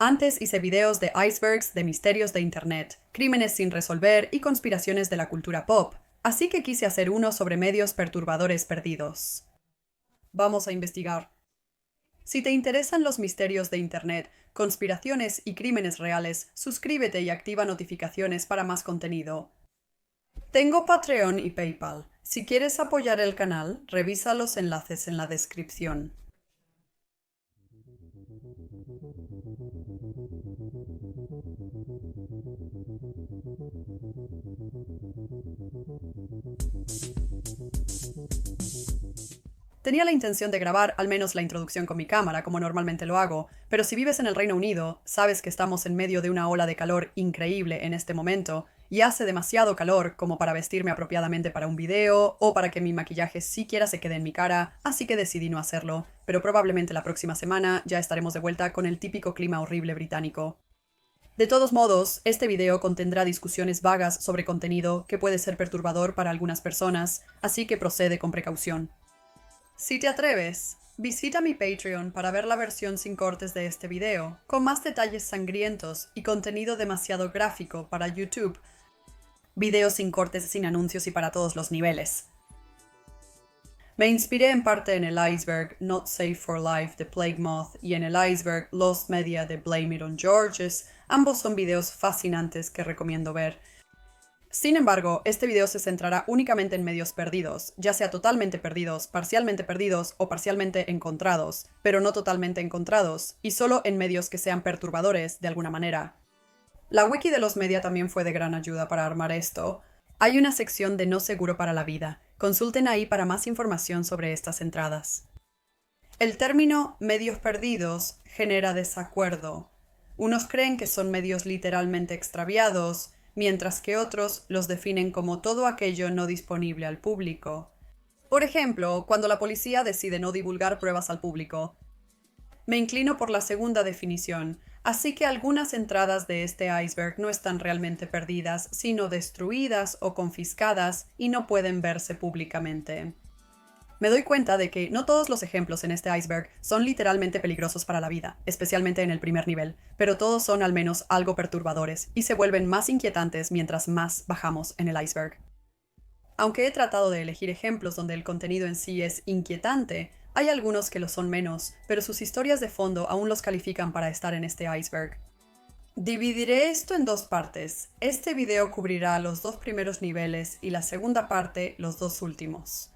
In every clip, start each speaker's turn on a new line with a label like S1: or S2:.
S1: Antes hice videos de icebergs, de misterios de Internet, crímenes sin resolver y conspiraciones de la cultura pop, así que quise hacer uno sobre medios perturbadores perdidos. Vamos a investigar. Si te interesan los misterios de Internet, conspiraciones y crímenes reales, suscríbete y activa notificaciones para más contenido. Tengo Patreon y PayPal. Si quieres apoyar el canal, revisa los enlaces en la descripción. Tenía la intención de grabar al menos la introducción con mi cámara, como normalmente lo hago, pero si vives en el Reino Unido, sabes que estamos en medio de una ola de calor increíble en este momento, y hace demasiado calor como para vestirme apropiadamente para un video o para que mi maquillaje siquiera se quede en mi cara, así que decidí no hacerlo, pero probablemente la próxima semana ya estaremos de vuelta con el típico clima horrible británico. De todos modos, este video contendrá discusiones vagas sobre contenido que puede ser perturbador para algunas personas, así que procede con precaución. Si te atreves, visita mi Patreon para ver la versión sin cortes de este video, con más detalles sangrientos y contenido demasiado gráfico para YouTube. Videos sin cortes, sin anuncios y para todos los niveles. Me inspiré en parte en el iceberg Not Safe for Life de Plague Moth y en el iceberg Lost Media de Blame It on Georges. Ambos son videos fascinantes que recomiendo ver. Sin embargo, este video se centrará únicamente en medios perdidos, ya sea totalmente perdidos o parcialmente encontrados, pero no totalmente encontrados, y solo en medios que sean perturbadores de alguna manera. La wiki de los media también fue de gran ayuda para armar esto. Hay una sección de No Seguro para la Vida. Consulten ahí para más información sobre estas entradas. El término medios perdidos genera desacuerdo. Unos creen que son medios literalmente extraviados, mientras que otros los definen como todo aquello no disponible al público. Por ejemplo, cuando la policía decide no divulgar pruebas al público. Me inclino por la segunda definición, así que algunas entradas de este iceberg no están realmente perdidas, sino destruidas o confiscadas y no pueden verse públicamente. Me doy cuenta de que no todos los ejemplos en este iceberg son literalmente peligrosos para la vida, especialmente en el primer nivel, pero todos son al menos algo perturbadores y se vuelven más inquietantes mientras más bajamos en el iceberg. Aunque he tratado de elegir ejemplos donde el contenido en sí es inquietante, hay algunos que lo son menos, pero sus historias de fondo aún los califican para estar en este iceberg. Dividiré esto en dos partes. Este video cubrirá los dos primeros niveles y la segunda parte los dos últimos.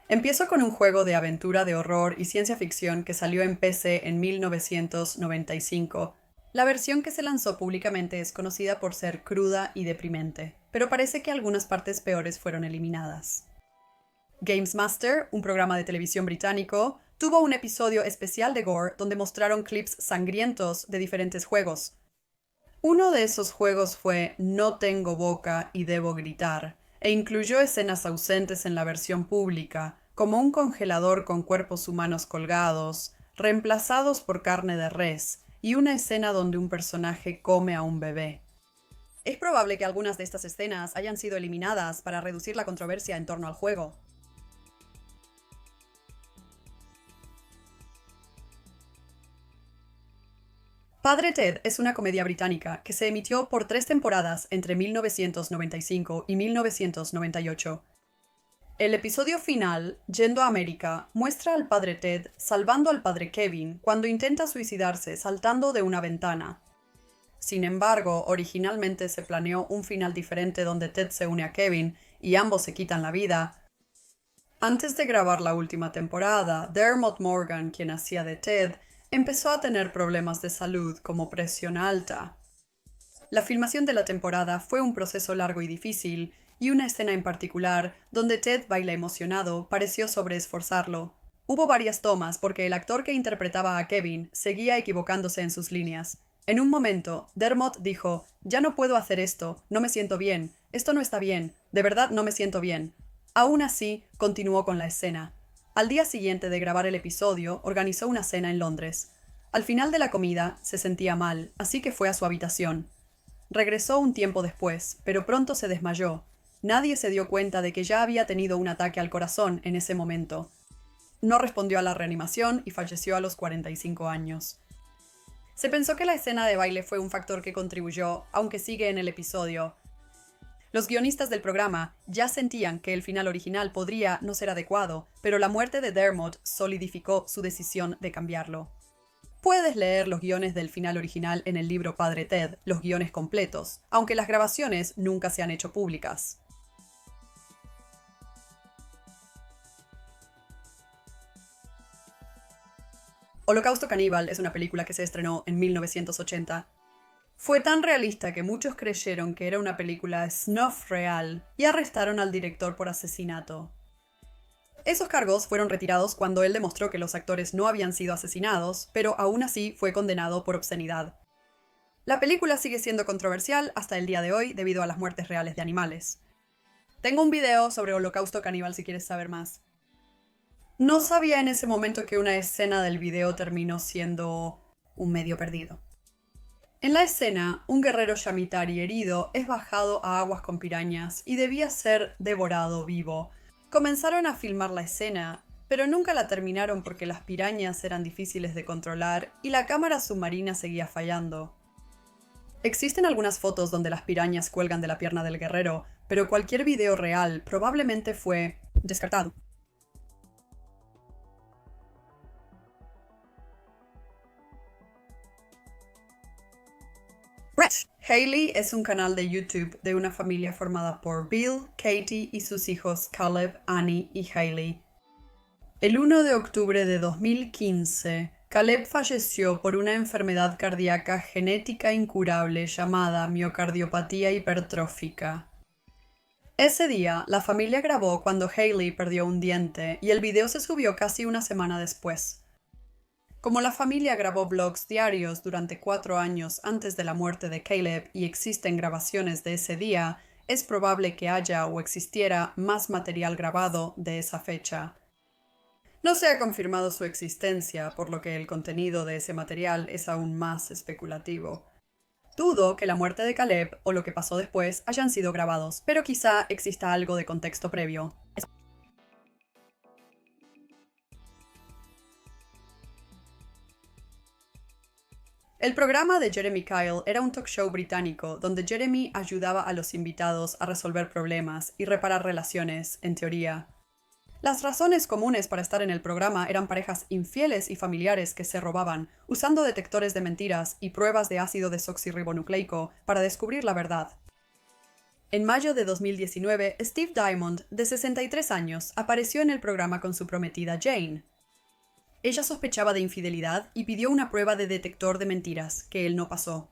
S1: Empiezo con un juego de aventura de horror y ciencia ficción que salió en PC en 1995. La versión que se lanzó públicamente es conocida por ser cruda y deprimente, pero parece que algunas partes peores fueron eliminadas. Games Master, un programa de televisión británico, tuvo un episodio especial de gore donde mostraron clips sangrientos de diferentes juegos. Uno de esos juegos fue No tengo boca y debo gritar, e incluyó escenas ausentes en la versión pública, como un congelador con cuerpos humanos colgados, reemplazados por carne de res, y una escena donde un personaje come a un bebé. Es probable que algunas de estas escenas hayan sido eliminadas para reducir la controversia en torno al juego. Padre Ted es una comedia británica que se emitió por 3 temporadas entre 1995 y 1998. El episodio final, Yendo a América, muestra al padre Ted salvando al padre Kevin cuando intenta suicidarse saltando de una ventana. Sin embargo, originalmente se planeó un final diferente donde Ted se une a Kevin y ambos se quitan la vida. Antes de grabar la última temporada, Dermot Morgan, quien hacía de Ted, empezó a tener problemas de salud como presión alta. La filmación de la temporada fue un proceso largo y difícil, y una escena en particular, donde Ted baila emocionado, pareció sobreesforzarlo. Hubo varias tomas porque el actor que interpretaba a Kevin seguía equivocándose en sus líneas. En un momento, Dermot dijo: «Ya no puedo hacer esto, no me siento bien, esto no está bien, de verdad no me siento bien». Aún así, continuó con la escena. Al día siguiente de grabar el episodio, organizó una cena en Londres. Al final de la comida, se sentía mal, así que fue a su habitación. Regresó un tiempo después, pero pronto se desmayó. Nadie se dio cuenta de que ya había tenido un ataque al corazón en ese momento. No respondió a la reanimación y falleció a los 45 años. Se pensó que la escena de baile fue un factor que contribuyó, aunque sigue en el episodio. Los guionistas del programa ya sentían que el final original podría no ser adecuado, pero la muerte de Dermot solidificó su decisión de cambiarlo. Puedes leer los guiones del final original en el libro Padre Ted, los guiones completos, aunque las grabaciones nunca se han hecho públicas. Holocausto Caníbal es una película que se estrenó en 1980. Fue tan realista que muchos creyeron que era una película snuff real y arrestaron al director por asesinato. Esos cargos fueron retirados cuando él demostró que los actores no habían sido asesinados, pero aún así fue condenado por obscenidad. La película sigue siendo controversial hasta el día de hoy debido a las muertes reales de animales. Tengo un video sobre Holocausto Caníbal si quieres saber más. No sabía en ese momento que una escena del video terminó siendo un medio perdido. En la escena, un guerrero Yamitari herido es bajado a aguas con pirañas y debía ser devorado vivo. Comenzaron a filmar la escena, pero nunca la terminaron porque las pirañas eran difíciles de controlar y la cámara submarina seguía fallando. Existen algunas fotos donde las pirañas cuelgan de la pierna del guerrero, pero cualquier video real probablemente fue descartado. Hailey es un canal de YouTube de una familia formada por Bill, Katie y sus hijos Caleb, Annie y Hailey. El 1 de octubre de 2015, Caleb falleció por una enfermedad cardíaca genética incurable llamada miocardiopatía hipertrófica. Ese día, la familia grabó cuando Hailey perdió un diente y el video se subió casi una semana después. Como la familia grabó vlogs diarios durante 4 años antes de la muerte de Caleb y existen grabaciones de ese día, es probable que haya o existiera más material grabado de esa fecha. No se ha confirmado su existencia, por lo que el contenido de ese material es aún más especulativo. Dudo que la muerte de Caleb o lo que pasó después hayan sido grabados, pero quizá exista algo de contexto previo. El programa de Jeremy Kyle era un talk show británico donde Jeremy ayudaba a los invitados a resolver problemas y reparar relaciones, en teoría. Las razones comunes para estar en el programa eran parejas infieles y familiares que se robaban, usando detectores de mentiras y pruebas de ácido desoxirribonucleico para descubrir la verdad. En mayo de 2019, Steve Diamond, de 63 años, apareció en el programa con su prometida Jane. Ella sospechaba de infidelidad y pidió una prueba de detector de mentiras, que él no pasó.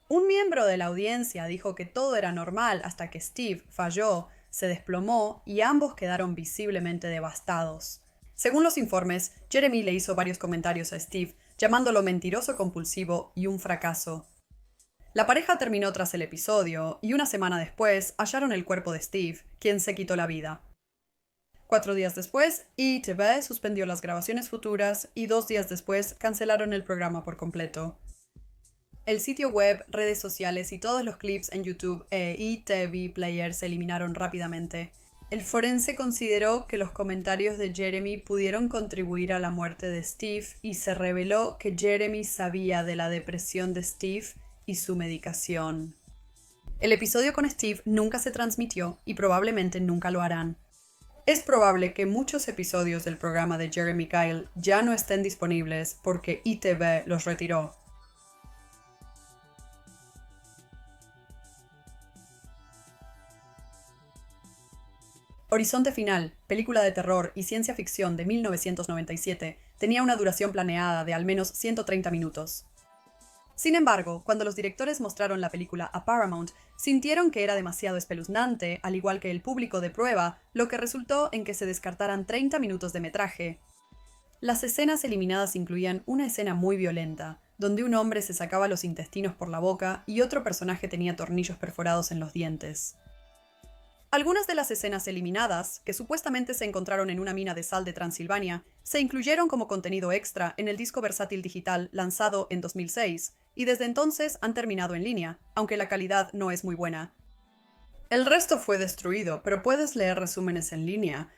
S1: Un miembro de la audiencia dijo que todo era normal hasta que Steve falló, se desplomó y ambos quedaron visiblemente devastados. Según los informes, Jeremy le hizo varios comentarios a Steve, llamándolo mentiroso compulsivo y un fracaso. La pareja terminó tras el episodio y una semana después hallaron el cuerpo de Steve, quien se quitó la vida. 4 días después, ITV suspendió las grabaciones futuras y 2 días después cancelaron el programa por completo. El sitio web, redes sociales y todos los clips en YouTube e ITV Player se eliminaron rápidamente. El forense consideró que los comentarios de Jeremy pudieron contribuir a la muerte de Steve y se reveló que Jeremy sabía de la depresión de Steve y su medicación. El episodio con Steve nunca se transmitió y probablemente nunca lo harán. Es probable que muchos episodios del programa de Jeremy Kyle ya no estén disponibles porque ITV los retiró. Horizonte Final, película de terror y ciencia ficción de 1997, tenía una duración planeada de al menos 130 minutos. Sin embargo, cuando los directores mostraron la película a Paramount, sintieron que era demasiado espeluznante, al igual que el público de prueba, lo que resultó en que se descartaran 30 minutos de metraje. Las escenas eliminadas incluían una escena muy violenta, donde un hombre se sacaba los intestinos por la boca y otro personaje tenía tornillos perforados en los dientes. Algunas de las escenas eliminadas, que supuestamente se encontraron en una mina de sal de Transilvania, se incluyeron como contenido extra en el disco versátil digital lanzado en 2006, y desde entonces han terminado en línea, aunque la calidad no es muy buena. El resto fue destruido, pero puedes leer resúmenes en línea.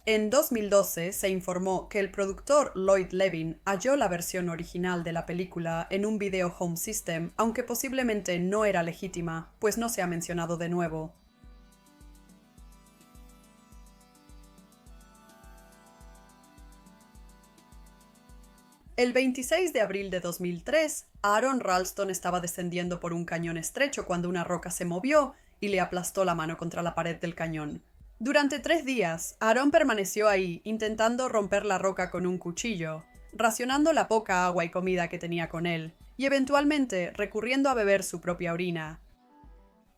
S1: En 2012 se informó que el productor Lloyd Levin halló la versión original de la película en un video home system, aunque posiblemente no era legítima, pues no se ha mencionado de nuevo. El 26 de abril de 2003, Aaron Ralston estaba descendiendo por un cañón estrecho cuando una roca se movió y le aplastó la mano contra la pared del cañón. Durante 3 días, Aaron permaneció ahí intentando romper la roca con un cuchillo, racionando la poca agua y comida que tenía con él, y eventualmente recurriendo a beber su propia orina.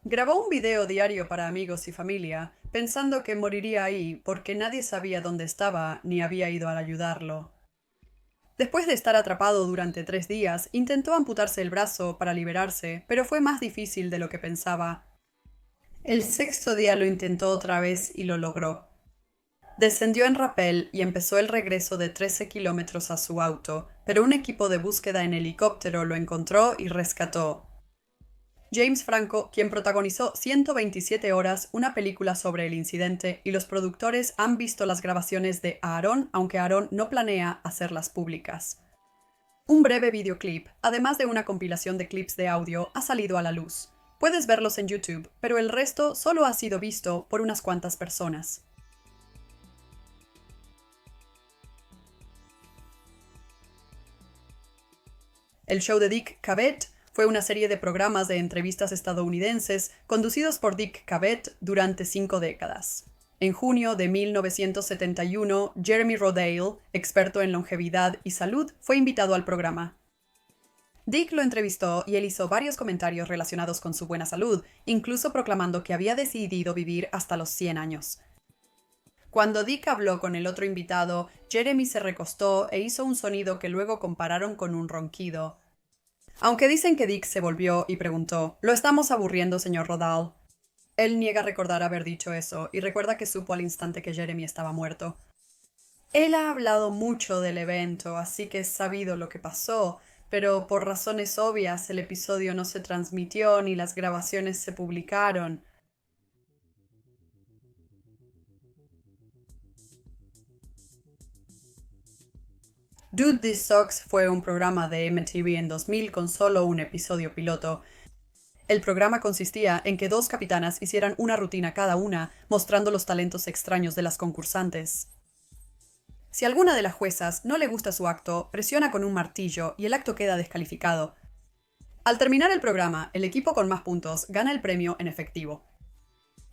S1: Grabó un video diario para amigos y familia, pensando que moriría ahí porque nadie sabía dónde estaba ni había ido a ayudarlo. Después de estar atrapado durante 3 días, intentó amputarse el brazo para liberarse, pero fue más difícil de lo que pensaba. El 6.º día lo intentó otra vez y lo logró. Descendió en rapel y empezó el regreso de 13 kilómetros a su auto, pero un equipo de búsqueda en helicóptero lo encontró y rescató. James Franco, quien protagonizó 127 horas, una película sobre el incidente, y los productores han visto las grabaciones de Aaron, aunque Aaron no planea hacerlas públicas. Un breve videoclip, además de una compilación de clips de audio, ha salido a la luz. Puedes verlos en YouTube, pero el resto solo ha sido visto por unas cuantas personas. El show de Dick Cavett fue una serie de programas de entrevistas estadounidenses conducidos por Dick Cavett durante 5 décadas. En junio de 1971, Jeremy Rodale, experto en longevidad y salud, fue invitado al programa. Dick lo entrevistó y él hizo varios comentarios relacionados con su buena salud, incluso proclamando que había decidido vivir hasta los 100 años. Cuando Dick habló con el otro invitado, Jeremy se recostó e hizo un sonido que luego compararon con un ronquido. Aunque dicen que Dick se volvió y preguntó: «¿Lo estamos aburriendo, señor Rodal?». Él niega recordar haber dicho eso y recuerda que supo al instante que Jeremy estaba muerto. Él ha hablado mucho del evento, así que es sabido lo que pasó, pero por razones obvias el episodio no se transmitió ni las grabaciones se publicaron. Dude, This Sucks fue un programa de MTV en 2000 con solo un episodio piloto. El programa consistía en que 2 capitanas hicieran una rutina cada una, mostrando los talentos extraños de las concursantes. Si a alguna de las juezas no le gusta su acto, presiona con un martillo y el acto queda descalificado. Al terminar el programa, el equipo con más puntos gana el premio en efectivo.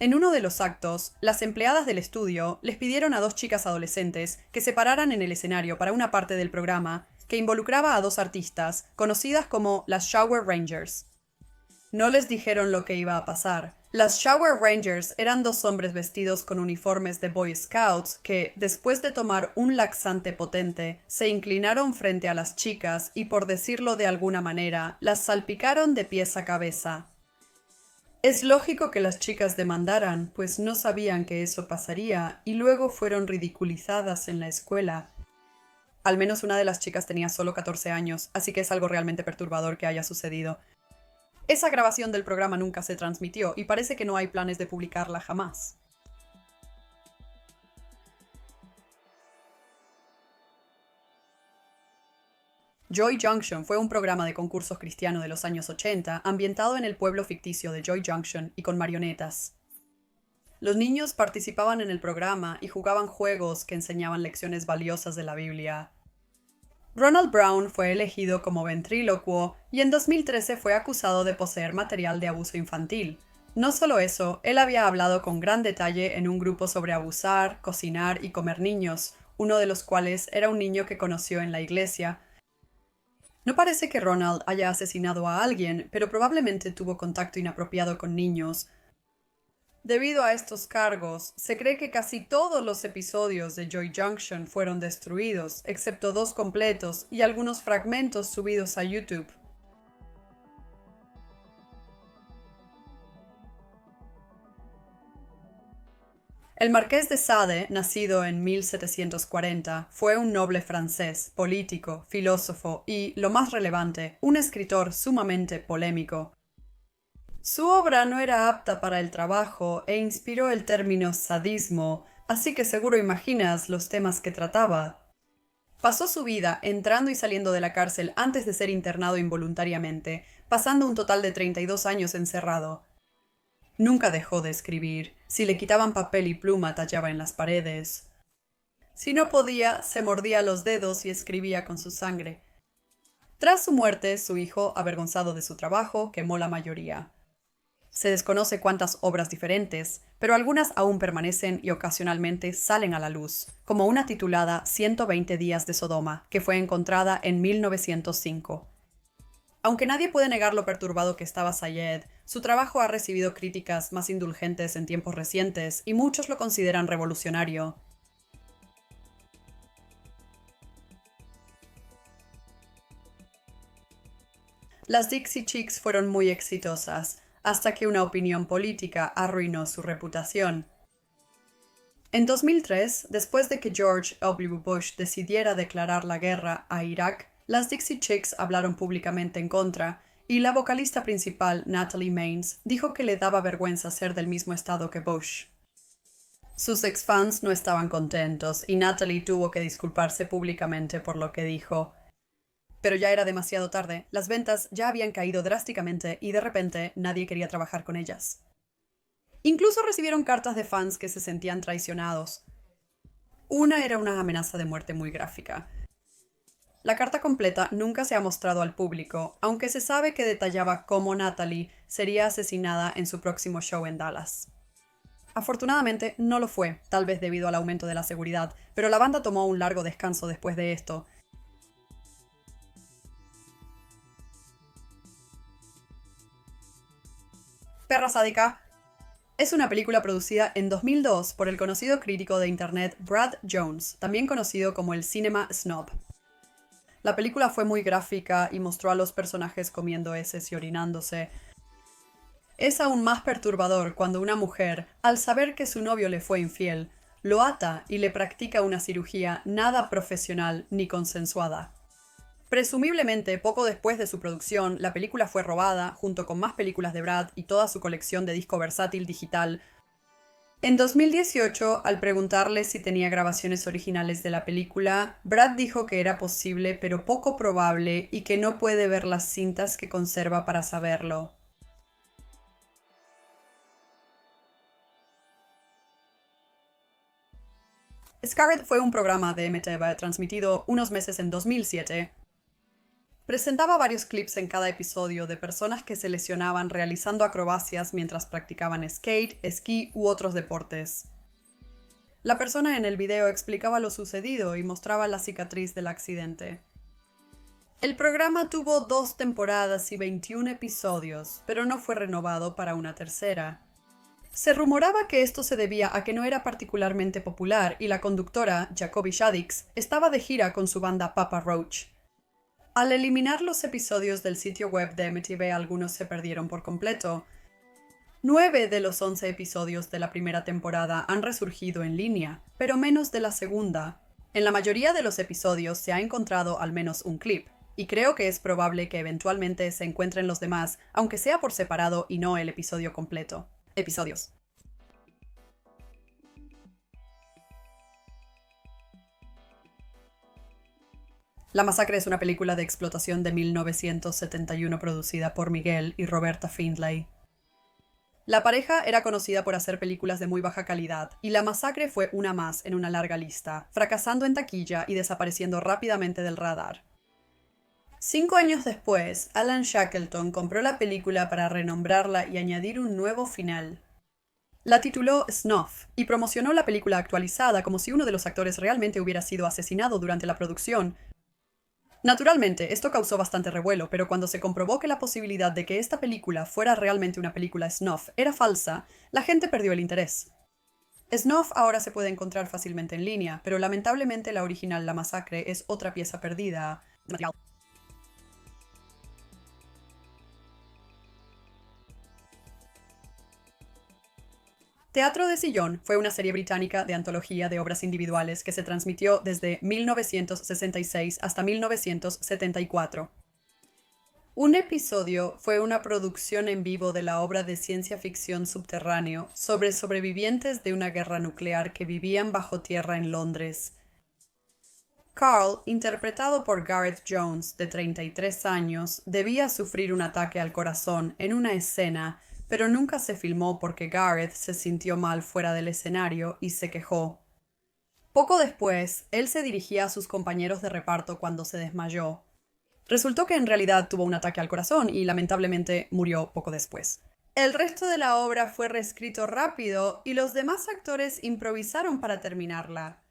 S1: En uno de los actos, las empleadas del estudio les pidieron a 2 chicas adolescentes que se pararan en el escenario para una parte del programa que involucraba a 2 artistas, conocidas como las Shower Rangers. No les dijeron lo que iba a pasar. Las Shower Rangers eran 2 hombres vestidos con uniformes de Boy Scouts que, después de tomar un laxante potente, se inclinaron frente a las chicas y, por decirlo de alguna manera, las salpicaron de pies a cabeza. Es lógico que las chicas demandaran, pues no sabían que eso pasaría y luego fueron ridiculizadas en la escuela. Al menos una de las chicas tenía solo 14 años, así que es algo realmente perturbador que haya sucedido. Esa grabación del programa nunca se transmitió y parece que no hay planes de publicarla jamás. Joy Junction fue un programa de concursos cristiano de los años 80, ambientado en el pueblo ficticio de Joy Junction y con marionetas. Los niños participaban en el programa y jugaban juegos que enseñaban lecciones valiosas de la Biblia. Ronald Brown fue elegido como ventrílocuo y en 2013 fue acusado de poseer material de abuso infantil. No solo eso, él había hablado con gran detalle en un grupo sobre abusar, cocinar y comer niños, uno de los cuales era un niño que conoció en la iglesia. No parece que Ronald haya asesinado a alguien, pero probablemente tuvo contacto inapropiado con niños. Debido a estos cargos, se cree que casi todos los episodios de Joy Junction fueron destruidos, excepto 2 completos y algunos fragmentos subidos a YouTube. El marqués de Sade, nacido en 1740, fue un noble francés, político, filósofo y, lo más relevante, un escritor sumamente polémico. Su obra no era apta para el trabajo e inspiró el término sadismo, así que seguro imaginas los temas que trataba. Pasó su vida entrando y saliendo de la cárcel antes de ser internado involuntariamente, pasando un total de 32 años encerrado. Nunca dejó de escribir. Si le quitaban papel y pluma, tallaba en las paredes. Si no podía, se mordía los dedos y escribía con su sangre. Tras su muerte, su hijo, avergonzado de su trabajo, quemó la mayoría. Se desconoce cuántas obras diferentes, pero algunas aún permanecen y ocasionalmente salen a la luz, como una titulada 120 días de Sodoma, que fue encontrada en 1905. Aunque nadie puede negar lo perturbado que estaba Sayed, su trabajo ha recibido críticas más indulgentes en tiempos recientes y muchos lo consideran revolucionario. Las Dixie Chicks fueron muy exitosas, hasta que una opinión política arruinó su reputación. En 2003, después de que George W. Bush decidiera declarar la guerra a Irak, las Dixie Chicks hablaron públicamente en contra, y la vocalista principal, Natalie Maines, dijo que le daba vergüenza ser del mismo estado que Bush. Sus ex-fans no estaban contentos, y Natalie tuvo que disculparse públicamente por lo que dijo. Pero ya era demasiado tarde, las ventas ya habían caído drásticamente y de repente nadie quería trabajar con ellas. Incluso recibieron cartas de fans que se sentían traicionados. Una era una amenaza de muerte muy gráfica. La carta completa nunca se ha mostrado al público, aunque se sabe que detallaba cómo Natalie sería asesinada en su próximo show en Dallas. Afortunadamente no lo fue, tal vez debido al aumento de la seguridad, pero la banda tomó un largo descanso después de esto. Perra sádica es una película producida en 2002 por el conocido crítico de internet Brad Jones, también conocido como el Cinema Snob. La película fue muy gráfica y mostró a los personajes comiendo heces y orinándose. Es aún más perturbador cuando una mujer, al saber que su novio le fue infiel, lo ata y le practica una cirugía nada profesional ni consensuada. Presumiblemente, poco después de su producción, la película fue robada, junto con más películas de Brad y toda su colección de disco versátil digital. En 2018, al preguntarle si tenía grabaciones originales de la película, Brad dijo que era posible pero poco probable y que no puede ver las cintas que conserva para saberlo. Scarlet fue un programa de MTV transmitido unos meses en 2007. Presentaba varios clips en cada episodio de personas que se lesionaban realizando acrobacias mientras practicaban skate, esquí u otros deportes. La persona en el video explicaba lo sucedido y mostraba la cicatriz del accidente. El programa tuvo 2 temporadas y 21 episodios, pero no fue renovado para una tercera. Se rumoraba que esto se debía a que no era particularmente popular y la conductora, Jacoby Shaddix, estaba de gira con su banda Papa Roach. Al eliminar los episodios del sitio web de MTV, algunos se perdieron por completo. 9 de los 11 episodios de la primera temporada han resurgido en línea, pero menos de la segunda. En la mayoría de los episodios se ha encontrado al menos un clip, y creo que es probable que eventualmente se encuentren los demás, aunque sea por separado y no el episodio completo. Episodios. La Masacre es una película de explotación de 1971 producida por Miguel y Roberta Findlay. La pareja era conocida por hacer películas de muy baja calidad, y La Masacre fue una más en una larga lista, fracasando en taquilla y desapareciendo rápidamente del radar. 5 años después, Alan Shackleton compró la película para renombrarla y añadir un nuevo final. La tituló Snuff y promocionó la película actualizada como si uno de los actores realmente hubiera sido asesinado durante la producción. Naturalmente, esto causó bastante revuelo, pero cuando se comprobó que la posibilidad de que esta película fuera realmente una película snuff era falsa, la gente perdió el interés. Snuff ahora se puede encontrar fácilmente en línea, pero lamentablemente la original La Masacre es otra pieza perdida. Teatro de Sillón fue una serie británica de antología de obras individuales que se transmitió desde 1966 hasta 1974. Un episodio fue una producción en vivo de la obra de ciencia ficción Subterráneo sobre sobrevivientes de una guerra nuclear que vivían bajo tierra en Londres. Carl, interpretado por Gareth Jones, de 33 años, debía sufrir un ataque al corazón en una escena, pero nunca se filmó porque Gareth se sintió mal fuera del escenario y se quejó. Poco después, él se dirigía a sus compañeros de reparto cuando se desmayó. Resultó que en realidad tuvo un ataque al corazón y lamentablemente murió poco después. El resto de la obra fue reescrito rápido y los demás actores improvisaron para terminarla.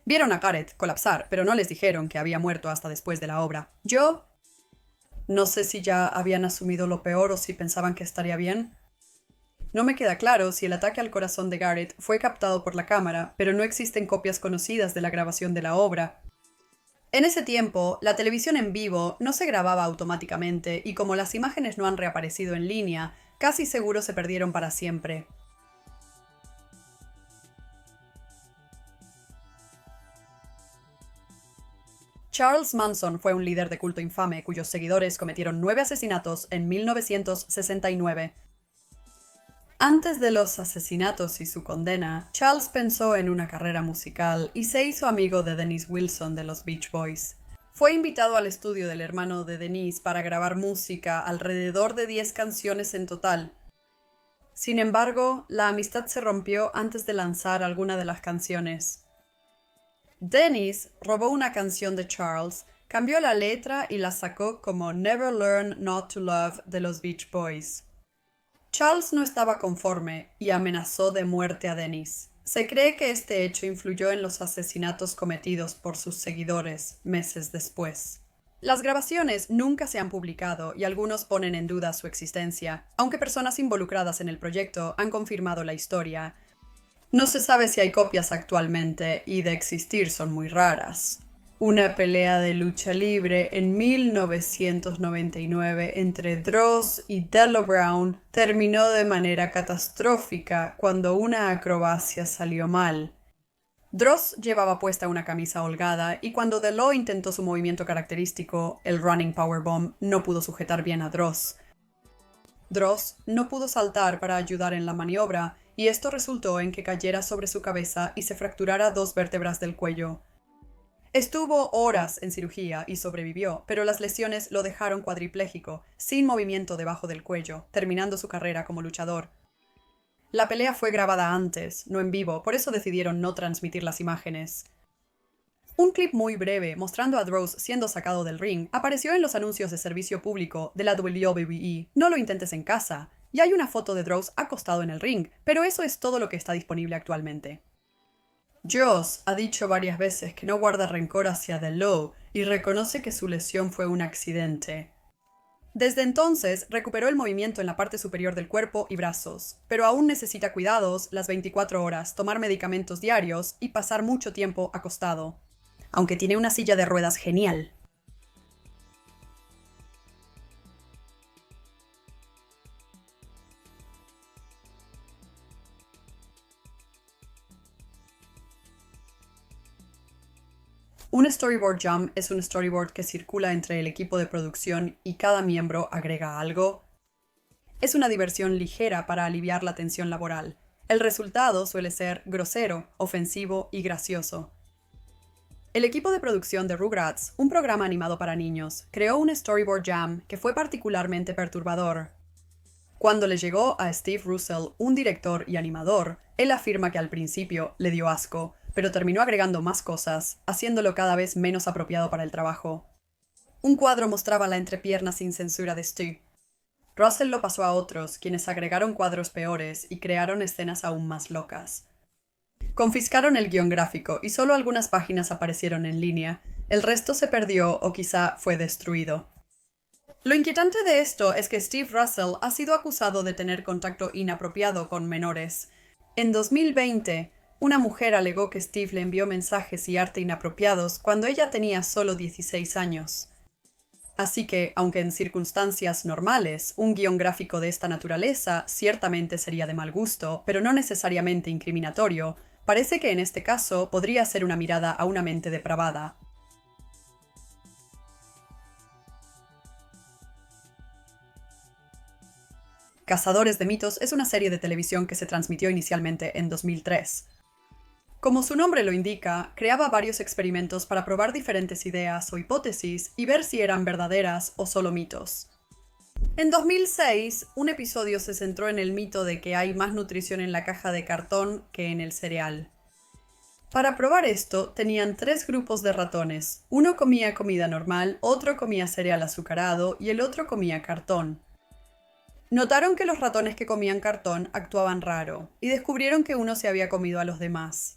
S1: Vieron a Gareth colapsar, pero no les dijeron que había muerto hasta después de la obra. Yo no sé si ya habían asumido lo peor o si pensaban que estaría bien. No me queda claro si el ataque al corazón de Gareth fue captado por la cámara, pero no existen copias conocidas de la grabación de la obra. En ese tiempo, la televisión en vivo no se grababa automáticamente y como las imágenes no han reaparecido en línea, casi seguro se perdieron para siempre. Charles Manson fue un líder de culto infame cuyos seguidores cometieron 9 asesinatos en 1969. Antes de los asesinatos y su condena, Charles pensó en una carrera musical y se hizo amigo de Denise Wilson de los Beach Boys. Fue invitado al estudio del hermano de Denise para grabar música, alrededor de 10 canciones en total. Sin embargo, la amistad se rompió antes de lanzar alguna de las canciones. Denise robó una canción de Charles, cambió la letra y la sacó como Never Learn Not to Love de los Beach Boys. Charles no estaba conforme y amenazó de muerte a Denise. Se cree que este hecho influyó en los asesinatos cometidos por sus seguidores meses después. Las grabaciones nunca se han publicado y algunos ponen en duda su existencia, aunque personas involucradas en el proyecto han confirmado la historia. No se sabe si hay copias actualmente y de existir son muy raras. Una pelea de lucha libre en 1999 entre Droz y Della Brown terminó de manera catastrófica cuando una acrobacia salió mal. Droz llevaba puesta una camisa holgada y cuando Delo intentó su movimiento característico, el Running Powerbomb, no pudo sujetar bien a Droz. Droz no pudo saltar para ayudar en la maniobra y esto resultó en que cayera sobre su cabeza y se fracturara 2 vértebras del cuello. Estuvo horas en cirugía y sobrevivió, pero las lesiones lo dejaron cuadripléjico, sin movimiento debajo del cuello, terminando su carrera como luchador. La pelea fue grabada antes, no en vivo, por eso decidieron no transmitir las imágenes. Un clip muy breve mostrando a Droz siendo sacado del ring apareció en los anuncios de servicio público de la WWE. No lo intentes en casa. Y hay una foto de Droz acostado en el ring, pero eso es todo lo que está disponible actualmente. Joss ha dicho varias veces que no guarda rencor hacia Delo y reconoce que su lesión fue un accidente. Desde entonces recuperó el movimiento en la parte superior del cuerpo y brazos, pero aún necesita cuidados las 24 horas, tomar medicamentos diarios y pasar mucho tiempo acostado. Aunque tiene una silla de ruedas genial. Un storyboard jam es un storyboard que circula entre el equipo de producción y cada miembro agrega algo. Es una diversión ligera para aliviar la tensión laboral. El resultado suele ser grosero, ofensivo y gracioso. El equipo de producción de Rugrats, un programa animado para niños, creó un storyboard jam que fue particularmente perturbador. Cuando le llegó a Steve Russell, un director y animador, él afirma que al principio le dio asco, pero terminó agregando más cosas, haciéndolo cada vez menos apropiado para el trabajo. Un cuadro mostraba la entrepierna sin censura de Stu. Russell lo pasó a otros, quienes agregaron cuadros peores y crearon escenas aún más locas. Confiscaron el guión gráfico y solo algunas páginas aparecieron en línea. El resto se perdió o quizá fue destruido. Lo inquietante de esto es que Steve Russell ha sido acusado de tener contacto inapropiado con menores. En 2020, una mujer alegó que Steve le envió mensajes y arte inapropiados cuando ella tenía solo 16 años. Así que, aunque en circunstancias normales, un guión gráfico de esta naturaleza ciertamente sería de mal gusto, pero no necesariamente incriminatorio, parece que en este caso podría ser una mirada a una mente depravada. Cazadores de mitos es una serie de televisión que se transmitió inicialmente en 2003. Como su nombre lo indica, creaba varios experimentos para probar diferentes ideas o hipótesis y ver si eran verdaderas o solo mitos. En 2006, un episodio se centró en el mito de que hay más nutrición en la caja de cartón que en el cereal. Para probar esto, tenían 3 grupos de ratones. Uno comía comida normal, otro comía cereal azucarado y el otro comía cartón. Notaron que los ratones que comían cartón actuaban raro, y descubrieron que uno se había comido a los demás.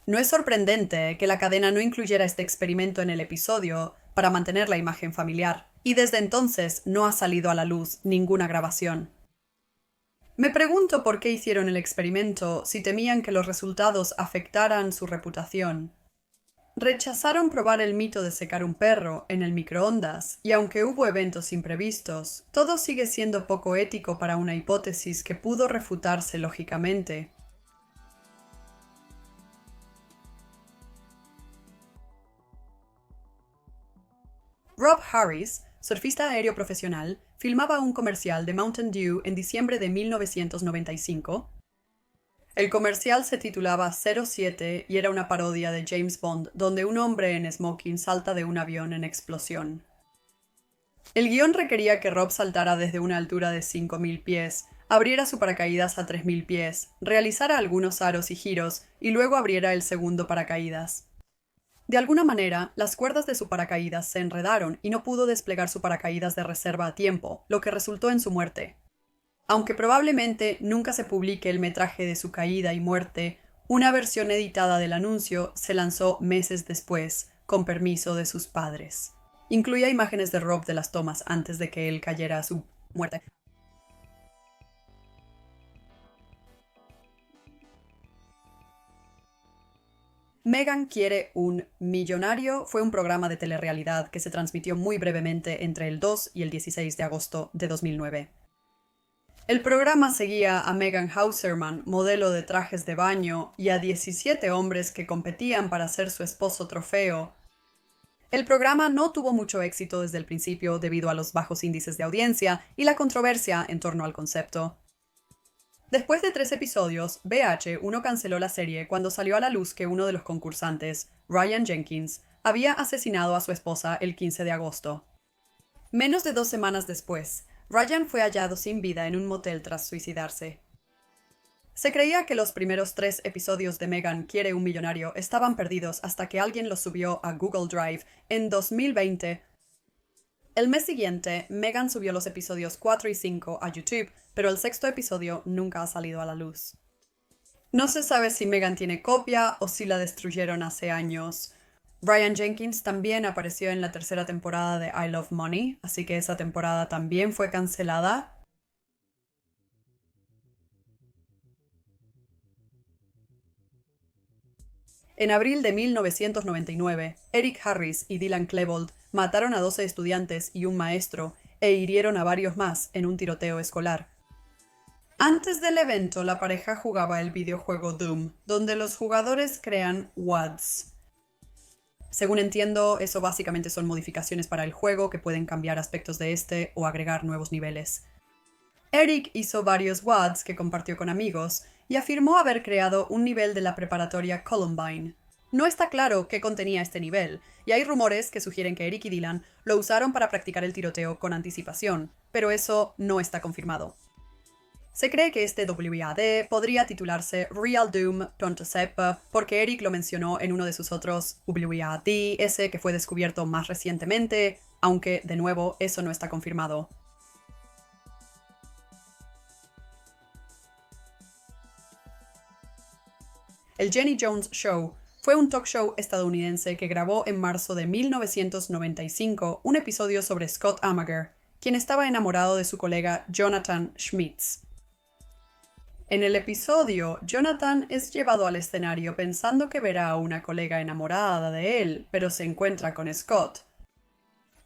S1: No es sorprendente que la cadena no incluyera este experimento en el episodio para mantener la imagen familiar, y desde entonces no ha salido a la luz ninguna grabación. Me pregunto por qué hicieron el experimento si temían que los resultados afectaran su reputación. Rechazaron probar el mito de secar un perro en el microondas, y aunque hubo eventos imprevistos, todo sigue siendo poco ético para una hipótesis que pudo refutarse lógicamente. Rob Harris, surfista aéreo profesional, filmaba un comercial de Mountain Dew en diciembre de 1995. El comercial se titulaba 07 y era una parodia de James Bond, donde un hombre en smoking salta de un avión en explosión. El guión requería que Rob saltara desde una altura de 5.000 pies, abriera su paracaídas a 3.000 pies, realizara algunos aros y giros y luego abriera el segundo paracaídas. De alguna manera, las cuerdas de su paracaídas se enredaron y no pudo desplegar su paracaídas de reserva a tiempo, lo que resultó en su muerte. Aunque probablemente nunca se publique el metraje de su caída y muerte, una versión editada del anuncio se lanzó meses después, con permiso de sus padres. Incluía imágenes de Rob de las tomas antes de que él cayera a su muerte. Megan quiere un millonario fue un programa de telerrealidad que se transmitió muy brevemente entre el 2 y el 16 de agosto de 2009. El programa seguía a Megan Hauserman, modelo de trajes de baño, y a 17 hombres que competían para ser su esposo trofeo. El programa no tuvo mucho éxito desde el principio debido a los bajos índices de audiencia y la controversia en torno al concepto. Después de 3 episodios, VH1 canceló la serie cuando salió a la luz que uno de los concursantes, Ryan Jenkins, había asesinado a su esposa el 15 de agosto. Menos de 2 semanas después, Ryan fue hallado sin vida en un motel tras suicidarse. Se creía que los primeros 3 episodios de Megan quiere un millonario estaban perdidos hasta que alguien los subió a Google Drive en 2020. El mes siguiente, Megan subió los episodios 4 y 5 a YouTube, pero el 6º episodio nunca ha salido a la luz. No se sabe si Megan tiene copia o si la destruyeron hace años. Ryan Jenkins también apareció en la 3ª temporada de I Love Money, así que esa temporada también fue cancelada. En abril de 1999, Eric Harris y Dylan Klebold mataron a 12 estudiantes y un maestro e hirieron a varios más en un tiroteo escolar. Antes del evento, la pareja jugaba el videojuego Doom, donde los jugadores crean WADs. Según entiendo, eso básicamente son modificaciones para el juego que pueden cambiar aspectos de este o agregar nuevos niveles. Eric hizo varios WADs que compartió con amigos y afirmó haber creado un nivel de la preparatoria Columbine. No está claro qué contenía este nivel, y hay rumores que sugieren que Eric y Dylan lo usaron para practicar el tiroteo con anticipación, pero eso no está confirmado. Se cree que este WAD podría titularse Real Doom Pronto Sepa porque Eric lo mencionó en uno de sus otros WAD, ese que fue descubierto más recientemente, aunque, de nuevo, eso no está confirmado. El Jenny Jones Show fue un talk show estadounidense que grabó en marzo de 1995 un episodio sobre Scott Amager, quien estaba enamorado de su colega Jonathan Schmitz. En el episodio, Jonathan es llevado al escenario pensando que verá a una colega enamorada de él, pero se encuentra con Scott.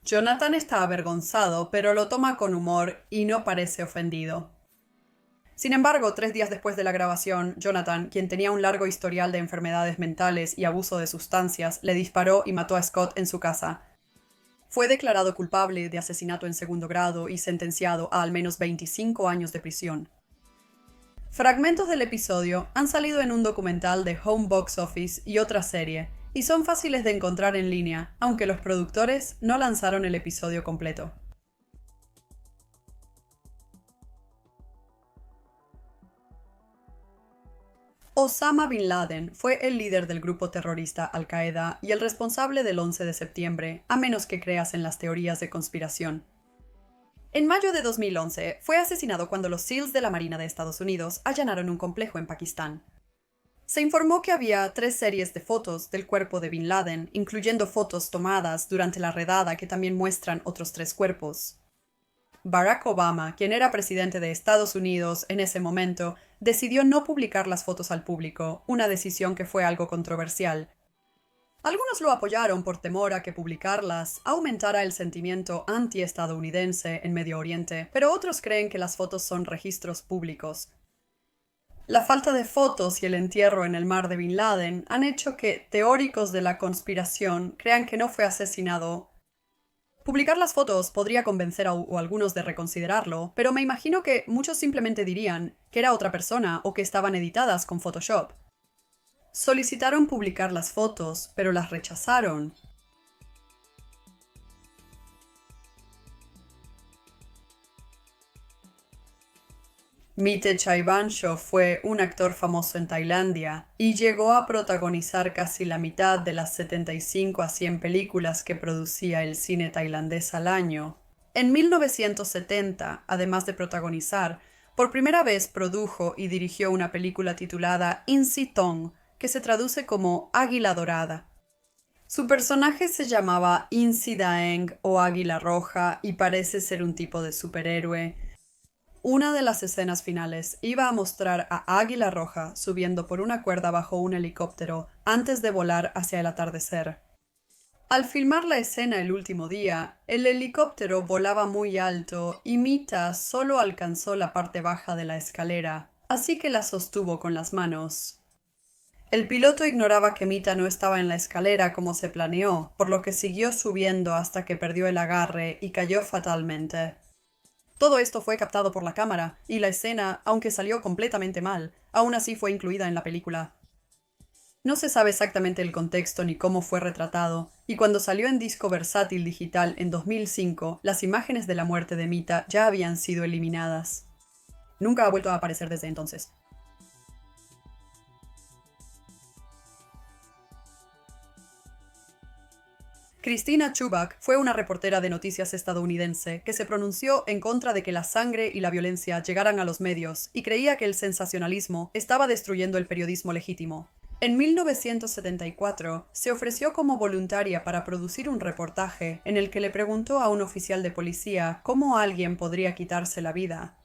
S1: Jonathan está avergonzado, pero lo toma con humor y no parece ofendido. Sin embargo, 3 días después de la grabación, Jonathan, quien tenía un largo historial de enfermedades mentales y abuso de sustancias, le disparó y mató a Scott en su casa. Fue declarado culpable de asesinato en segundo grado y sentenciado a al menos 25 años de prisión. Fragmentos del episodio han salido en un documental de Home Box Office y otra serie, y son fáciles de encontrar en línea, aunque los productores no lanzaron el episodio completo. Osama Bin Laden fue el líder del grupo terrorista Al-Qaeda y el responsable del 11 de septiembre, a menos que creas en las teorías de conspiración. En mayo de 2011, fue asesinado cuando los SEALs de la Marina de Estados Unidos allanaron un complejo en Pakistán. Se informó que había 3 series de fotos del cuerpo de Bin Laden, incluyendo fotos tomadas durante la redada que también muestran otros 3 cuerpos. Barack Obama, quien era presidente de Estados Unidos en ese momento, decidió no publicar las fotos al público, una decisión que fue algo controversial. Algunos lo apoyaron por temor a que publicarlas aumentara el sentimiento anti-estadounidense en Medio Oriente, pero otros creen que las fotos son registros públicos. La falta de fotos y el entierro en el mar de Bin Laden han hecho que teóricos de la conspiración crean que no fue asesinado. Publicar las fotos podría convencer a algunos de reconsiderarlo, pero me imagino que muchos simplemente dirían que era otra persona o que estaban editadas con Photoshop. Solicitaron publicar las fotos, pero las rechazaron. Mite Chaibancho fue un actor famoso en Tailandia y llegó a protagonizar casi la mitad de las 75 a 100 películas que producía el cine tailandés al año. En 1970, además de protagonizar, por primera vez produjo y dirigió una película titulada Insitong, que se traduce como Águila Dorada. Su personaje se llamaba Insi Daeng o Águila Roja y parece ser un tipo de superhéroe. Una de las escenas finales iba a mostrar a Águila Roja subiendo por una cuerda bajo un helicóptero antes de volar hacia el atardecer. Al filmar la escena el último día, el helicóptero volaba muy alto y Mita solo alcanzó la parte baja de la escalera, así que la sostuvo con las manos. El piloto ignoraba que Mita no estaba en la escalera como se planeó, por lo que siguió subiendo hasta que perdió el agarre y cayó fatalmente. Todo esto fue captado por la cámara, y la escena, aunque salió completamente mal, aún así fue incluida en la película. No se sabe exactamente el contexto ni cómo fue retratado, y cuando salió en disco versátil digital en 2005, las imágenes de la muerte de Mita ya habían sido eliminadas. Nunca ha vuelto a aparecer desde entonces. Christina Chubak fue una reportera de noticias estadounidense que se pronunció en contra de que la sangre y la violencia llegaran a los medios y creía que el sensacionalismo estaba destruyendo el periodismo legítimo. En 1974 se ofreció como voluntaria para producir un reportaje en el que le preguntó a un oficial de policía cómo alguien podría quitarse la vida.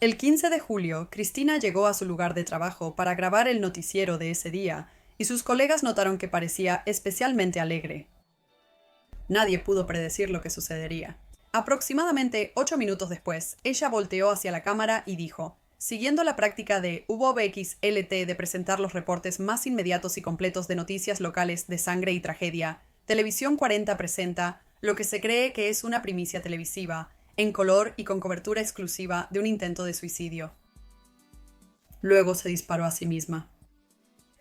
S1: El 15 de julio, Christina llegó a su lugar de trabajo para grabar el noticiero de ese día, y sus colegas notaron que parecía especialmente alegre. Nadie pudo predecir lo que sucedería. Aproximadamente 8 minutos después, ella volteó hacia la cámara y dijo: siguiendo la práctica de UVXLT de presentar los reportes más inmediatos y completos de noticias locales de sangre y tragedia, Televisión 40 presenta lo que se cree que es una primicia televisiva, en color y con cobertura exclusiva de un intento de suicidio. Luego se disparó a sí misma.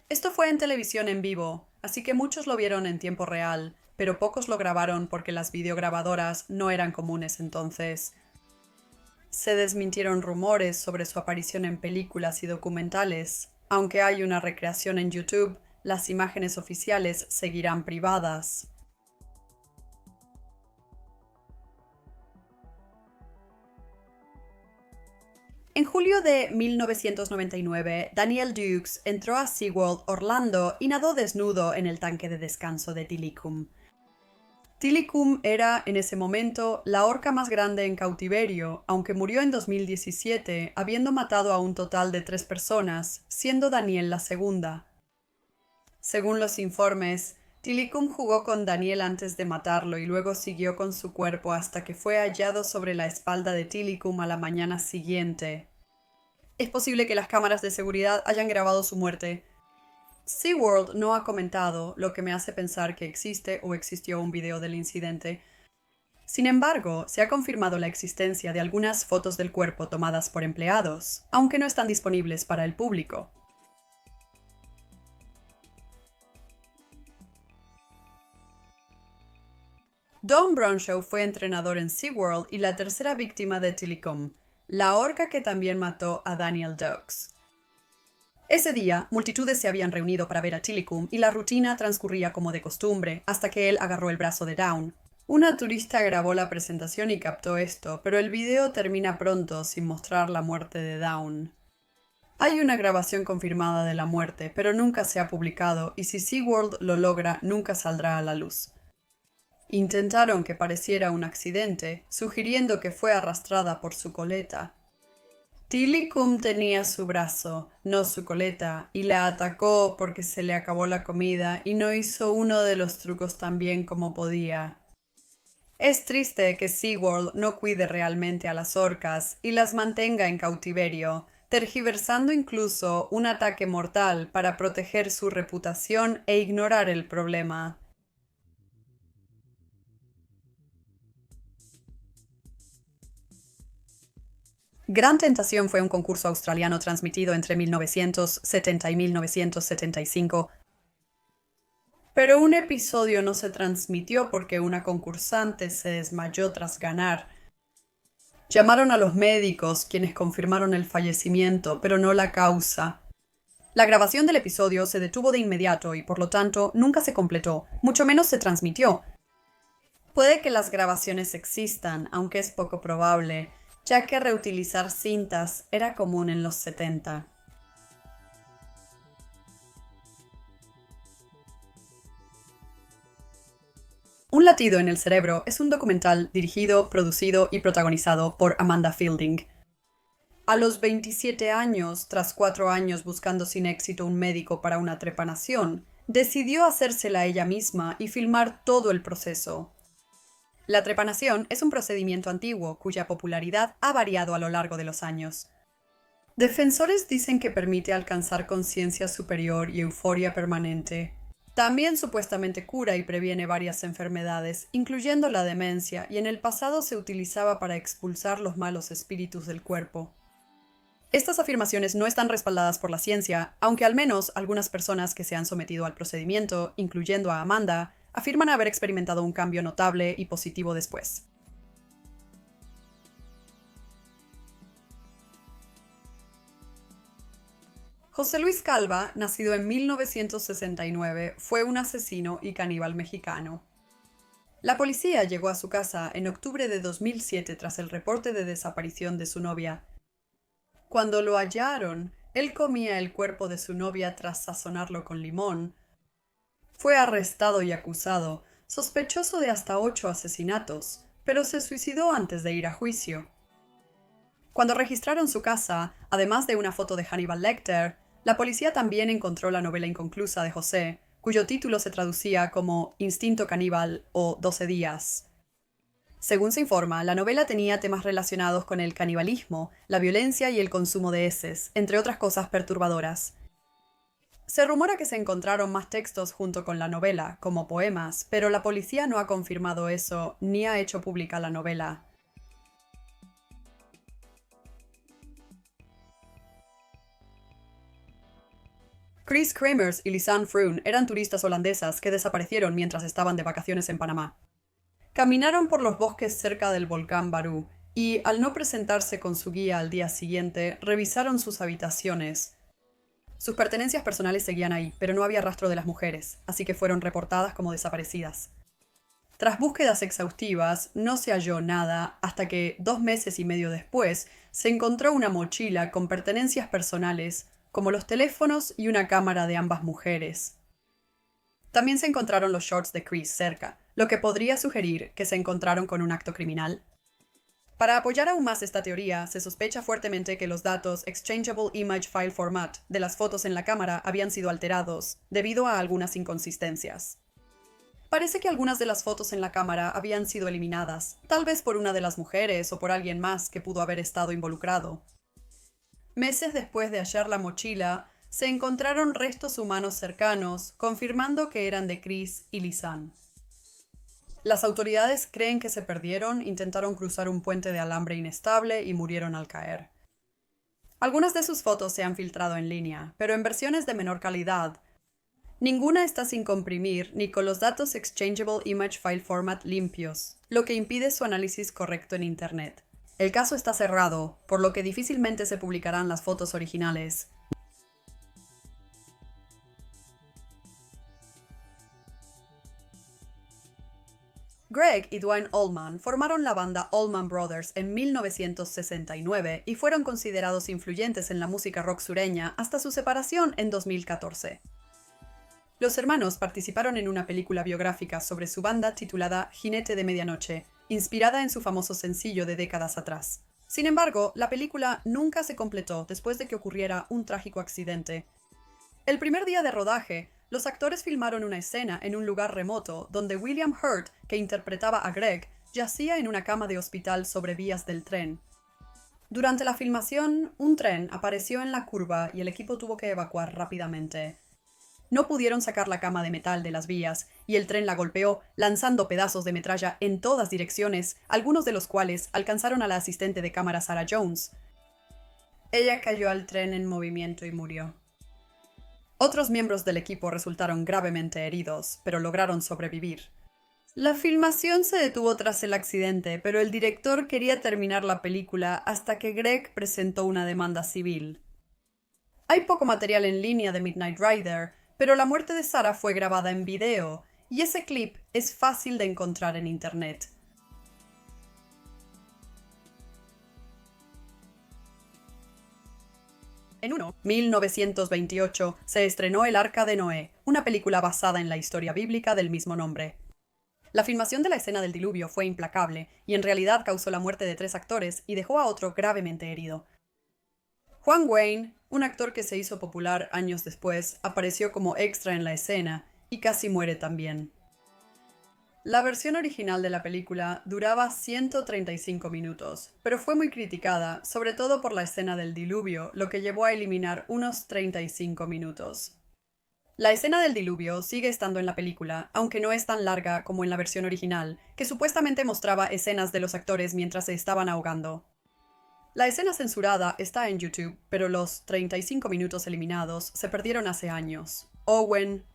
S1: Esto fue en televisión en vivo, así que muchos lo vieron en tiempo real, pero pocos lo grabaron porque las videograbadoras no eran comunes entonces. Se desmintieron rumores sobre su aparición en películas y documentales. Aunque hay una recreación en YouTube, las imágenes oficiales seguirán privadas. En julio de 1999, Daniel Dukes entró a SeaWorld Orlando y nadó desnudo en el tanque de descanso de Tilikum. Tilikum era, en ese momento, la orca más grande en cautiverio, aunque murió en 2017, habiendo matado a un total de 3 personas, siendo Daniel la segunda. Según los informes, Tilikum jugó con Daniel antes de matarlo y luego siguió con su cuerpo hasta que fue hallado sobre la espalda de Tilikum a la mañana siguiente. Es posible que las cámaras de seguridad hayan grabado su muerte. SeaWorld no ha comentado, lo que me hace pensar que existe o existió un video del incidente. Sin embargo, se ha confirmado la existencia de algunas fotos del cuerpo tomadas por empleados, aunque no están disponibles para el público. Dawn Brownshaw fue entrenador en SeaWorld y la tercera víctima de Tilikum, la orca que también mató a Daniel Dukes. Ese día, multitudes se habían reunido para ver a Tilikum y la rutina transcurría como de costumbre, hasta que él agarró el brazo de Dawn. Una turista grabó la presentación y captó esto, pero el video termina pronto sin mostrar la muerte de Dawn. Hay una grabación confirmada de la muerte, pero nunca se ha publicado y si SeaWorld lo logra, nunca saldrá a la luz. Intentaron que pareciera un accidente, sugiriendo que fue arrastrada por su coleta. Tilikum tenía su brazo, no su coleta, y la atacó porque se le acabó la comida y no hizo uno de los trucos tan bien como podía. Es triste que SeaWorld no cuide realmente a las orcas y las mantenga en cautiverio, tergiversando incluso un ataque mortal para proteger su reputación e ignorar el problema. Gran Tentación fue un concurso australiano transmitido entre 1970 y 1975, pero un episodio no se transmitió porque una concursante se desmayó tras ganar. Llamaron a los médicos, quienes confirmaron el fallecimiento, pero no la causa. La grabación del episodio se detuvo de inmediato y, por lo tanto, nunca se completó, mucho menos se transmitió. Puede que las grabaciones existan, aunque es poco probable, ya que reutilizar cintas era común en los 70. Un latido en el cerebro es un documental dirigido, producido y protagonizado por Amanda Fielding. A los 27 años, tras 4 años buscando sin éxito un médico para una trepanación, decidió hacérsela ella misma y filmar todo el proceso. La trepanación es un procedimiento antiguo cuya popularidad ha variado a lo largo de los años. Defensores dicen que permite alcanzar conciencia superior y euforia permanente. También supuestamente cura y previene varias enfermedades, incluyendo la demencia, y en el pasado se utilizaba para expulsar los malos espíritus del cuerpo. Estas afirmaciones no están respaldadas por la ciencia, aunque al menos algunas personas que se han sometido al procedimiento, incluyendo a Amanda, afirman haber experimentado un cambio notable y positivo después. José Luis Calva, nacido en 1969, fue un asesino y caníbal mexicano. La policía llegó a su casa en octubre de 2007 tras el reporte de desaparición de su novia. Cuando lo hallaron, él comía el cuerpo de su novia tras sazonarlo con limón. Fue arrestado y acusado, sospechoso de hasta 8 asesinatos, pero se suicidó antes de ir a juicio. Cuando registraron su casa, además de una foto de Hannibal Lecter, la policía también encontró la novela inconclusa de José, cuyo título se traducía como Instinto caníbal o 12 días. Según se informa, la novela tenía temas relacionados con el canibalismo, la violencia y el consumo de heces, entre otras cosas perturbadoras. Se rumora que se encontraron más textos junto con la novela, como poemas, pero la policía no ha confirmado eso ni ha hecho pública la novela. Chris Kramers y Lisanne Froon eran turistas holandesas que desaparecieron mientras estaban de vacaciones en Panamá. Caminaron por los bosques cerca del volcán Barú y, al no presentarse con su guía al día siguiente, revisaron sus habitaciones. Sus pertenencias personales seguían ahí, pero no había rastro de las mujeres, así que fueron reportadas como desaparecidas. Tras búsquedas exhaustivas, no se halló nada hasta que, 2 meses y medio después, se encontró una mochila con pertenencias personales, como los teléfonos y una cámara de ambas mujeres. También se encontraron los shorts de Chris cerca, lo que podría sugerir que se encontraron con un acto criminal. Para apoyar aún más esta teoría, se sospecha fuertemente que los datos Exchangeable Image File Format de las fotos en la cámara habían sido alterados, debido a algunas inconsistencias. Parece que algunas de las fotos en la cámara habían sido eliminadas, tal vez por una de las mujeres o por alguien más que pudo haber estado involucrado. Meses después de hallar la mochila, se encontraron restos humanos cercanos, confirmando que eran de Chris y Lisanne. Las autoridades creen que se perdieron, intentaron cruzar un puente de alambre inestable y murieron al caer. Algunas de sus fotos se han filtrado en línea, pero en versiones de menor calidad. Ninguna está sin comprimir ni con los datos Exchangeable Image File Format limpios, lo que impide su análisis correcto en Internet. El caso está cerrado, por lo que difícilmente se publicarán las fotos originales. Greg y Dwayne Allman formaron la banda Allman Brothers en 1969 y fueron considerados influyentes en la música rock sureña hasta su separación en 2014. Los hermanos participaron en una película biográfica sobre su banda titulada Jinete de Medianoche, inspirada en su famoso sencillo de décadas atrás. Sin embargo, la película nunca se completó después de que ocurriera un trágico accidente. El primer día de rodaje, los actores filmaron una escena en un lugar remoto donde William Hurt, que interpretaba a Greg, yacía en una cama de hospital sobre vías del tren. Durante la filmación, un tren apareció en la curva y el equipo tuvo que evacuar rápidamente. No pudieron sacar la cama de metal de las vías y el tren la golpeó, lanzando pedazos de metralla en todas direcciones, algunos de los cuales alcanzaron a la asistente de cámara Sarah Jones. Ella cayó al tren en movimiento y murió. Otros miembros del equipo resultaron gravemente heridos, pero lograron sobrevivir. La filmación se detuvo tras el accidente, pero el director quería terminar la película hasta que Greg presentó una demanda civil. Hay poco material en línea de Midnight Rider, pero la muerte de Sarah fue grabada en video, y ese clip es fácil de encontrar en Internet. En 1928 se estrenó El Arca de Noé, una película basada en la historia bíblica del mismo nombre. La filmación de la escena del diluvio fue implacable y en realidad causó la muerte de 3 actores y dejó a otro gravemente herido. Juan Wayne, un actor que se hizo popular años después, apareció como extra en la escena y casi muere también. La versión original de la película duraba 135 minutos, pero fue muy criticada, sobre todo por la escena del diluvio, lo que llevó a eliminar unos 35 minutos. La escena del diluvio sigue estando en la película, aunque no es tan larga como en la versión original, que supuestamente mostraba escenas de los actores mientras se estaban ahogando. La escena censurada está en YouTube, pero los 35 minutos eliminados se perdieron hace años. Owen.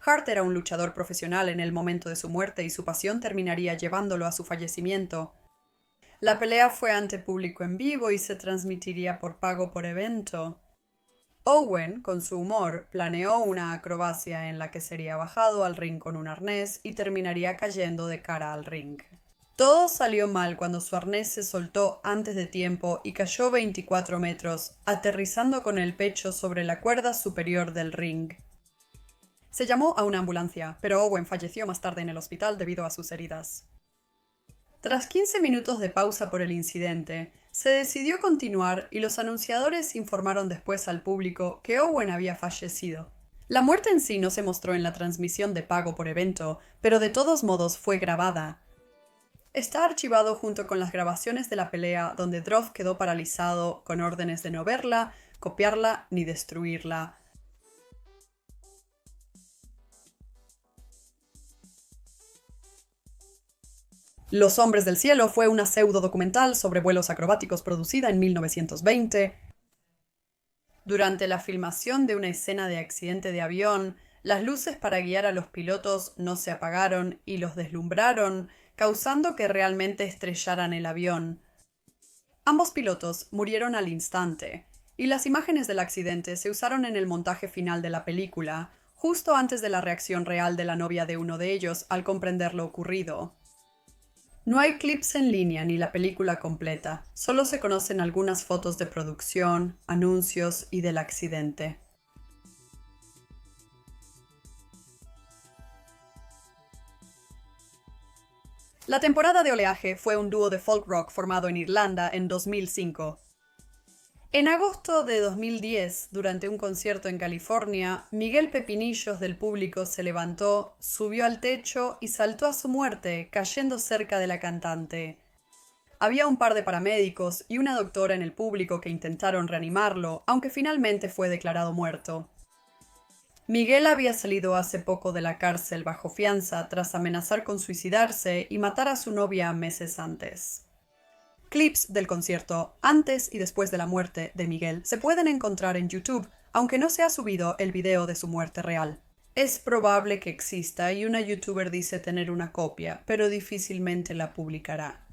S1: Hart era un luchador profesional en el momento de su muerte y su pasión terminaría llevándolo a su fallecimiento. La pelea fue ante público en vivo y se transmitiría por pago por evento. Owen, con su humor, planeó una acrobacia en la que sería bajado al ring con un arnés y terminaría cayendo de cara al ring. Todo salió mal cuando su arnés se soltó antes de tiempo y cayó 24 metros, aterrizando con el pecho sobre la cuerda superior del ring. Se llamó a una ambulancia, pero Owen falleció más tarde en el hospital debido a sus heridas. Tras 15 minutos de pausa por el incidente, se decidió continuar y los anunciadores informaron después al público que Owen había fallecido. La muerte en sí no se mostró en la transmisión de pago por evento, pero de todos modos fue grabada. Está archivado junto con las grabaciones de la pelea donde Droff quedó paralizado con órdenes de no verla, copiarla ni destruirla. Los Hombres del Cielo fue una pseudo-documental sobre vuelos acrobáticos producida en 1920. Durante la filmación de una escena de accidente de avión, las luces para guiar a los pilotos no se apagaron y los deslumbraron, causando que realmente estrellaran el avión. Ambos pilotos murieron al instante, y las imágenes del accidente se usaron en el montaje final de la película, justo antes de la reacción real de la novia de uno de ellos al comprender lo ocurrido. No hay clips en línea ni la película completa, solo se conocen algunas fotos de producción, anuncios y del accidente. La temporada de oleaje fue un dúo de folk rock formado en Irlanda en 2005. En agosto de 2010, durante un concierto en California, Miguel Pepinillos del público se levantó, subió al techo y saltó a su muerte, cayendo cerca de la cantante. Había un par de paramédicos y una doctora en el público que intentaron reanimarlo, aunque finalmente fue declarado muerto. Miguel había salido hace poco de la cárcel bajo fianza tras amenazar con suicidarse y matar a su novia meses antes. Clips del concierto antes y después de la muerte de Miguel se pueden encontrar en YouTube, aunque no se ha subido el video de su muerte real. Es probable que exista y una youtuber dice tener una copia, pero difícilmente la publicará.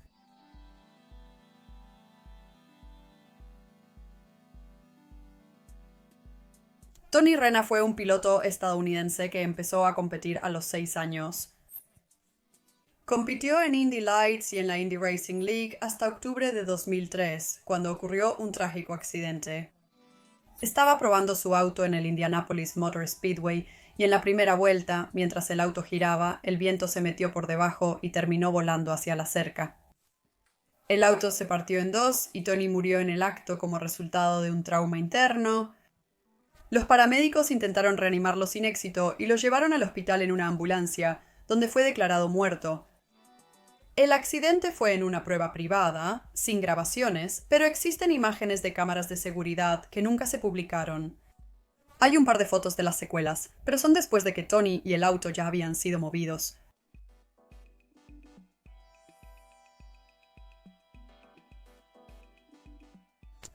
S1: Tony Rena fue un piloto estadounidense que empezó a competir a los 6 años. Compitió en Indy Lights y en la Indy Racing League hasta octubre de 2003, cuando ocurrió un trágico accidente. Estaba probando su auto en el Indianapolis Motor Speedway y en la primera vuelta, mientras el auto giraba, el viento se metió por debajo y terminó volando hacia la cerca. El auto se partió en dos y Tony murió en el acto como resultado de un trauma interno. Los paramédicos intentaron reanimarlo sin éxito y lo llevaron al hospital en una ambulancia, donde fue declarado muerto. El accidente fue en una prueba privada, sin grabaciones, pero existen imágenes de cámaras de seguridad que nunca se publicaron. Hay un par de fotos de las secuelas, pero son después de que Tony y el auto ya habían sido movidos.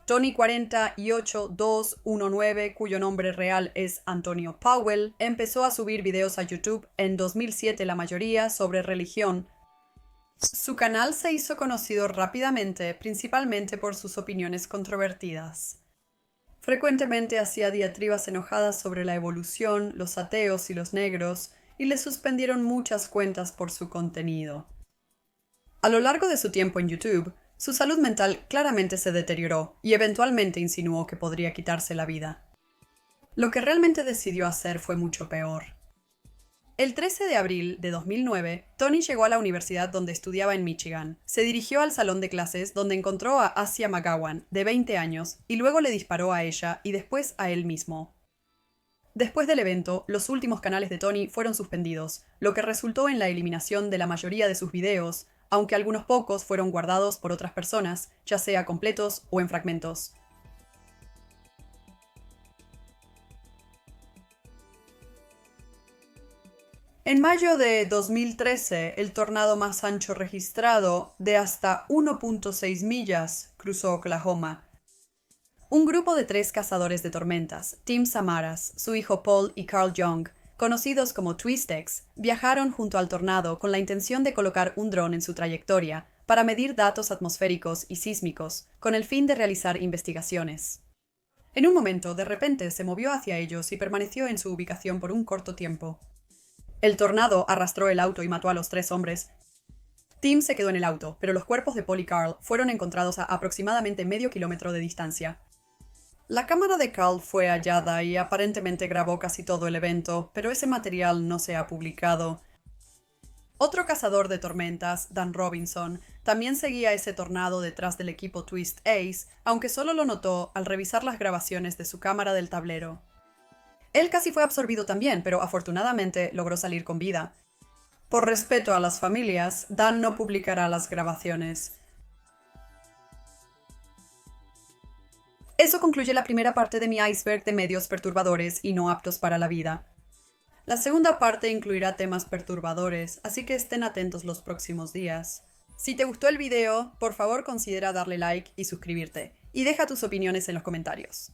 S1: Tony 48219, cuyo nombre real es Antonio Powell, empezó a subir videos a YouTube en 2007, la mayoría sobre religión. Su canal se hizo conocido rápidamente, principalmente por sus opiniones controvertidas. Frecuentemente hacía diatribas enojadas sobre la evolución, los ateos y los negros, y le suspendieron muchas cuentas por su contenido. A lo largo de su tiempo en YouTube, su salud mental claramente se deterioró y eventualmente insinuó que podría quitarse la vida. Lo que realmente decidió hacer fue mucho peor. El 13 de abril de 2009, Tony llegó a la universidad donde estudiaba en Michigan. Se dirigió al salón de clases donde encontró a Asia McGowan, de 20 años, y luego le disparó a ella y después a él mismo. Después del evento, los últimos canales de Tony fueron suspendidos, lo que resultó en la eliminación de la mayoría de sus videos, aunque algunos pocos fueron guardados por otras personas, ya sea completos o en fragmentos. En mayo de 2013, el tornado más ancho registrado, de hasta 1.6 millas, cruzó Oklahoma. Un grupo de 3 cazadores de tormentas, Tim Samaras, su hijo Paul y Carl Young, conocidos como Twistex, viajaron junto al tornado con la intención de colocar un dron en su trayectoria para medir datos atmosféricos y sísmicos, con el fin de realizar investigaciones. En un momento, de repente, se movió hacia ellos y permaneció en su ubicación por un corto tiempo. El tornado arrastró el auto y mató a los 3 hombres. Tim se quedó en el auto, pero los cuerpos de Paul y Carl fueron encontrados a aproximadamente medio kilómetro de distancia. La cámara de Carl fue hallada y aparentemente grabó casi todo el evento, pero ese material no se ha publicado. Otro cazador de tormentas, Dan Robinson, también seguía ese tornado detrás del equipo Twist Ace, aunque solo lo notó al revisar las grabaciones de su cámara del tablero. Él casi fue absorbido también, pero afortunadamente logró salir con vida. Por respeto a las familias, Dan no publicará las grabaciones. Eso concluye la primera parte de mi iceberg de medios perturbadores y no aptos para la vida. La segunda parte incluirá temas perturbadores, así que estén atentos los próximos días. Si te gustó el video, por favor considera darle like y suscribirte, y deja tus opiniones en los comentarios.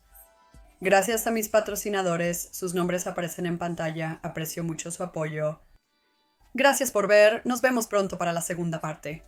S1: Gracias a mis patrocinadores, sus nombres aparecen en pantalla, aprecio mucho su apoyo. Gracias por ver, nos vemos pronto para la segunda parte.